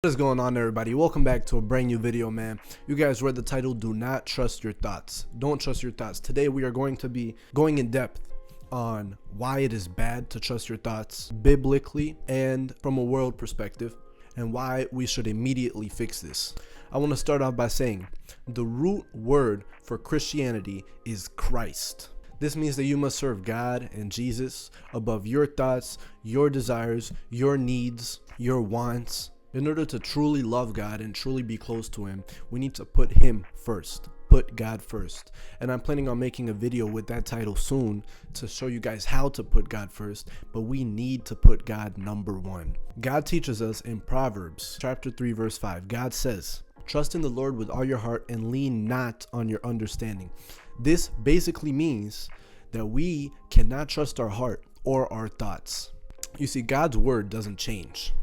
What is going on, everybody? Welcome back to a brand new video, man. You guys read the title, Do Not Trust Your Thoughts. Don't trust your thoughts. Today we are going to be going in depth on why it is bad to trust your thoughts biblically and from a world perspective, and why we should immediately fix this. I want to start off by saying the root word for Christianity is Christ. This means that you must serve God and Jesus above your thoughts, your desires, your needs, your wants. In order to truly love God and truly be close to Him, we need to put Him first. Put God first. And I'm planning on making a video with that title soon to show you guys how to put God first, but we need to put God number one. God teaches us in Proverbs chapter 3 verse 5. God says, "Trust in the Lord with all your heart and lean not on your understanding." This basically means that we cannot trust our heart or our thoughts. You see, God's word doesn't change.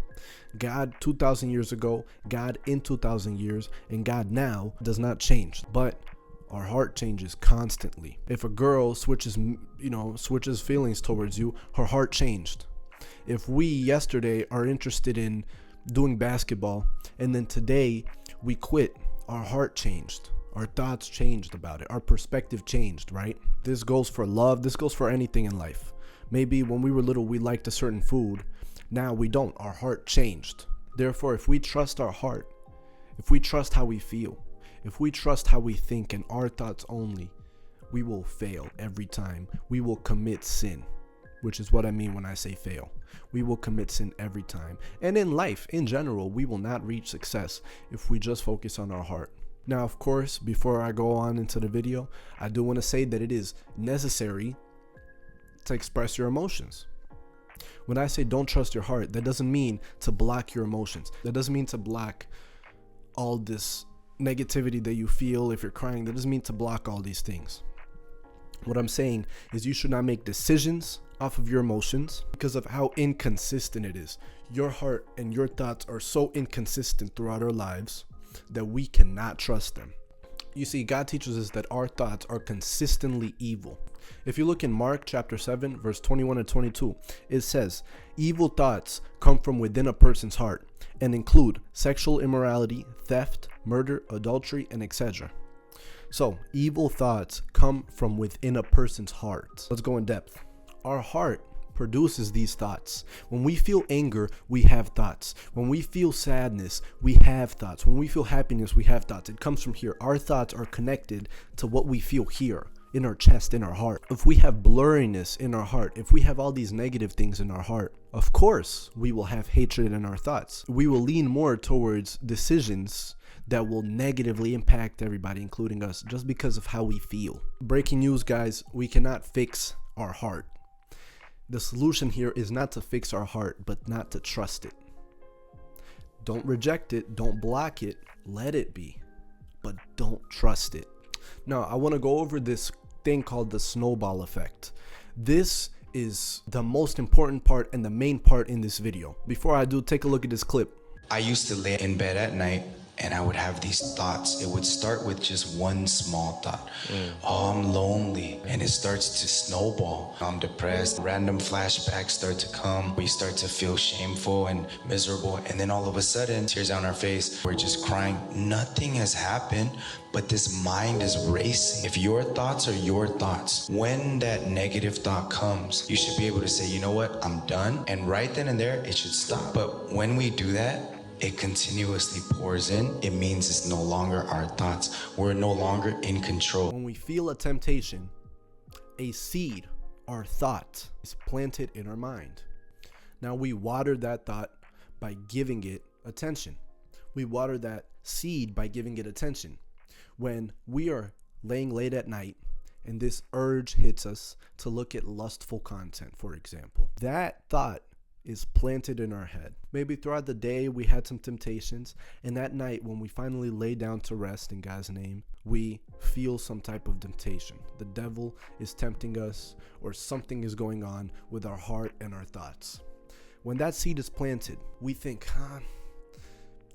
God 2,000 years ago, God in 2,000 years, and God now does not change. But our heart changes constantly. If a girl switches feelings towards you, her heart changed. If we yesterday are interested in doing basketball and then today we quit, our heart changed. Our thoughts changed about it. Our perspective changed, right? This goes for love. This goes for anything in life. Maybe when we were little, we liked a certain food. Now we don't. Our heart changed. Therefore, if we trust our heart, if we trust how we feel, if we trust how we think and our thoughts only, we will fail every time. We will commit sin, which is what I mean when I say fail. We will commit sin every time. And in life, in general, we will not reach success if we just focus on our heart. Now, of course, before I go on into the video, I do want to say that it is necessary to express your emotions. When I say don't trust your heart, that doesn't mean to block your emotions. That doesn't mean to block all this negativity that you feel if you're crying. That doesn't mean to block all these things. What I'm saying is you should not make decisions off of your emotions because of how inconsistent it is. Your heart and your thoughts are so inconsistent throughout our lives that we cannot trust them. You see, God teaches us that our thoughts are consistently evil. If you look in Mark chapter 7, verse 21 and 22, it says, "Evil thoughts come from within a person's heart and include sexual immorality, theft, murder, adultery, and etc." So, evil thoughts come from within a person's heart. Let's go in depth. Our heart produces these thoughts. When we feel anger, we have thoughts. When we feel sadness, we have thoughts. When we feel happiness, we have thoughts. It comes from here. Our thoughts are connected to what we feel here, in our chest, in our heart. If we have blurriness in our heart, if we have all these negative things in our heart, of course, we will have hatred in our thoughts. We will lean more towards decisions that will negatively impact everybody, including us, just because of how we feel. Breaking news, guys, we cannot fix our heart. The solution here is not to fix our heart, but not to trust it. Don't reject it. Don't block it. Let it be. But don't trust it. Now, I want to go over this thing called the snowball effect. This is the most important part and the main part in this video. Before I do, take a look at this clip. I used to lay in bed at night and I would have these thoughts. It would start with just one small thought. Oh, I'm lonely. And it starts to snowball. I'm depressed. Random flashbacks start to come. We start to feel shameful and miserable. And then all of a sudden, tears down our face. We're just crying. Nothing has happened, but this mind is racing. If your thoughts are your thoughts, when that negative thought comes, you should be able to say, you know what, I'm done. And right then and there, it should stop. But when we do that, it continuously pours in. It means it's no longer our thoughts. We're no longer in control. When we feel a temptation, a seed, our thought, is planted in our mind. Now we water that thought by giving it attention. We water that seed by giving it attention. When we are laying late at night and this urge hits us to look at lustful content, for example, that thought is planted in our head. Maybe throughout the day we had some temptations, and that night when we finally lay down to rest in God's name, we feel some type of temptation. The devil is tempting us, or something is going on with our heart and our thoughts. When that seed is planted, we think,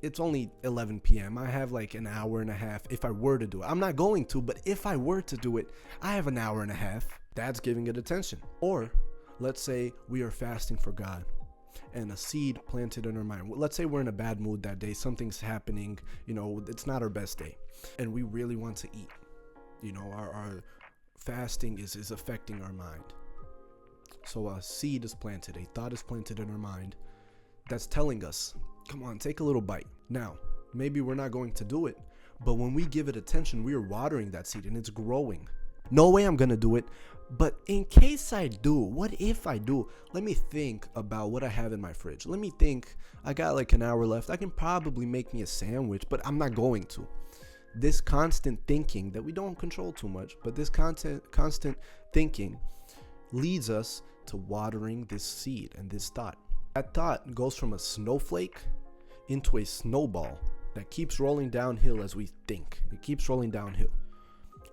it's only 11 p.m. I have like an hour and a half if I were to do it. I'm not going to, but if I were to do it, I have an hour and a half. That's giving it attention. Or let's say we are fasting for God and a seed planted in our mind. Let's say we're in a bad mood that day, something's happening, it's not our best day, and we really want to eat. Our fasting is affecting our mind. So a seed is planted, a thought is planted in our mind that's telling us, come on, take a little bite. Now, maybe we're not going to do it, but when we give it attention, we are watering that seed and it's growing. No way I'm gonna do it, but in case I do, what if I do? Let me think about what I have in my fridge. Let me think, I got like an hour left. I can probably make me a sandwich, but I'm not going to. This constant thinking that we don't control too much, but this constant thinking leads us to watering this seed and this thought. That thought goes from a snowflake into a snowball that keeps rolling downhill as we think. It keeps rolling downhill.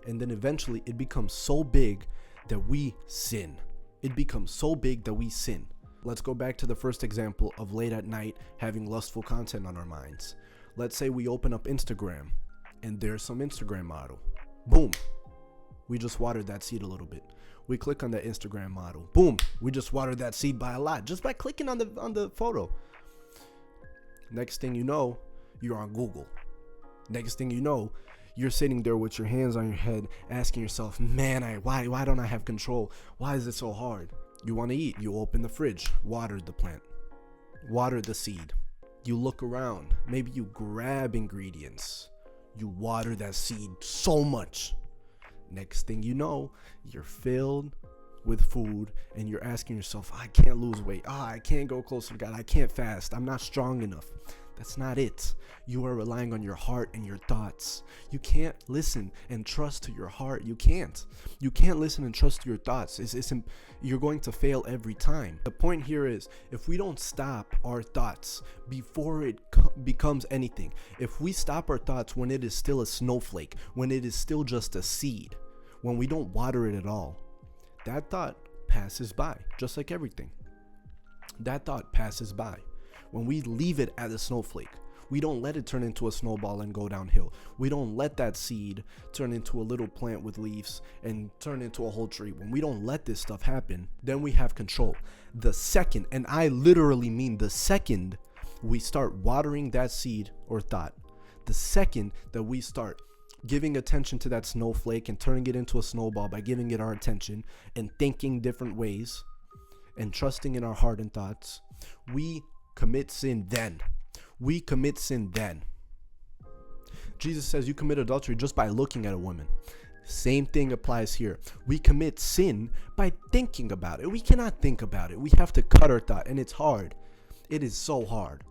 And then eventually it becomes so big that we sin. It becomes so big that we sin. Let's go back to the first example of late at night having lustful content on our minds. Let's say we open up Instagram and there's some Instagram model. Boom. We just watered that seed a little bit. We click on that Instagram model. Boom. We just watered that seed by a lot just by clicking on the photo. Next thing you know, you're on Google. Next thing you know, you're sitting there with your hands on your head asking yourself, man, why don't I have control? Why is it so hard? You want to eat. You open the fridge, water the plant, water the seed. You look around. Maybe you grab ingredients. You water that seed so much. Next thing you know, you're filled with food and you're asking yourself, I can't lose weight. I can't go closer to God. I can't fast. I'm not strong enough. That's not it. You are relying on your heart and your thoughts. You can't listen and trust to your heart. You can't listen and trust to your thoughts. You're going to fail every time. The point here is, if we don't stop our thoughts before it becomes anything, if we stop our thoughts when it is still a snowflake, when it is still just a seed, when we don't water it at all, that thought passes by, just like everything. That thought passes by. When we leave it at a snowflake, we don't let it turn into a snowball and go downhill. We don't let that seed turn into a little plant with leaves and turn into a whole tree. When we don't let this stuff happen, then we have control. The second, and I literally mean the second, we start watering that seed or thought, the second that we start giving attention to that snowflake and turning it into a snowball by giving it our attention and thinking different ways and trusting in our heart and thoughts, we commit sin then. We commit sin then. Jesus says you commit adultery just by looking at a woman. Same thing applies here. We commit sin by thinking about it. We cannot think about it. We have to cut our thought, and it's hard. It is so hard.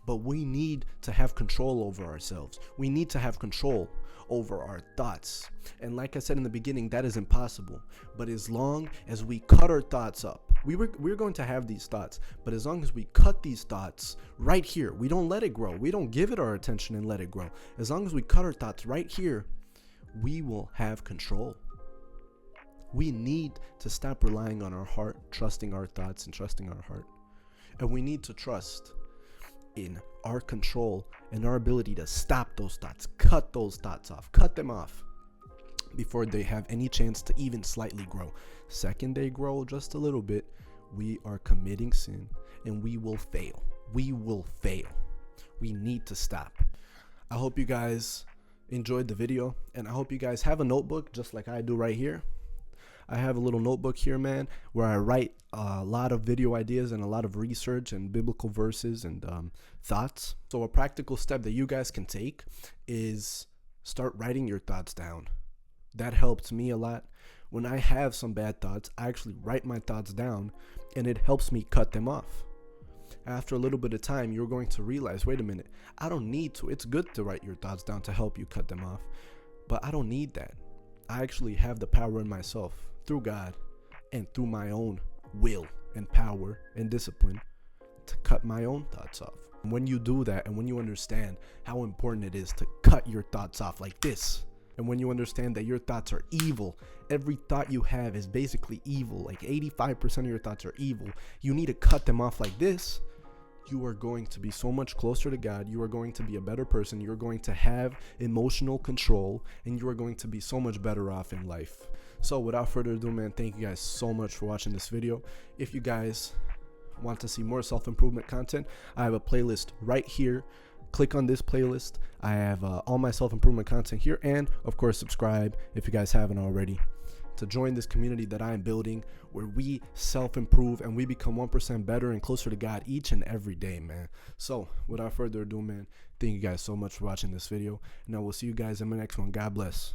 But we need to have control over ourselves. We need to have control over our thoughts. And like I said in the beginning, that is impossible. But as long as we cut our thoughts up, we're going to have these thoughts, but as long as we cut these thoughts right here, we don't let it grow. We don't give it our attention and let it grow. As long as we cut our thoughts right here, we will have control. We need to stop relying on our heart, trusting our thoughts and trusting our heart. And we need to trust in our control and our ability to stop those thoughts, cut those thoughts off, cut them off before they have any chance to even slightly grow. Second they grow just a little bit, we are committing sin and we will fail. We will fail. We need to stop. I hope you guys enjoyed the video, and I hope you guys have a notebook just like I do right here. I have a little notebook here, man, where I write a lot of video ideas and a lot of research and biblical verses and thoughts. So a practical step that you guys can take is start writing your thoughts down. That helps me a lot. When I have some bad thoughts, I actually write my thoughts down, and it helps me cut them off. After a little bit of time, you're going to realize, wait a minute, I don't need to. It's good to write your thoughts down to help you cut them off, but I don't need that. I actually have the power in myself through God and through my own will and power and discipline to cut my own thoughts off. And when you do that, and when you understand how important it is to cut your thoughts off like this, and when you understand that your thoughts are evil, every thought you have is basically evil, like 85% of your thoughts are evil, you need to cut them off like this, you are going to be so much closer to God. You are going to be a better person. You're going to have emotional control, and you are going to be so much better off in life. So without further ado, man, thank you guys so much for watching this video. If you guys want to see more self-improvement content, I have a playlist right here. Click on this playlist. I have all my self-improvement content here, and of course subscribe if you guys haven't already, to join this community that I am building, where we self-improve and we become 1% better and closer to God each and every day, man. So without further ado, man, thank you guys so much for watching this video, and I will see you guys in my next one. God bless.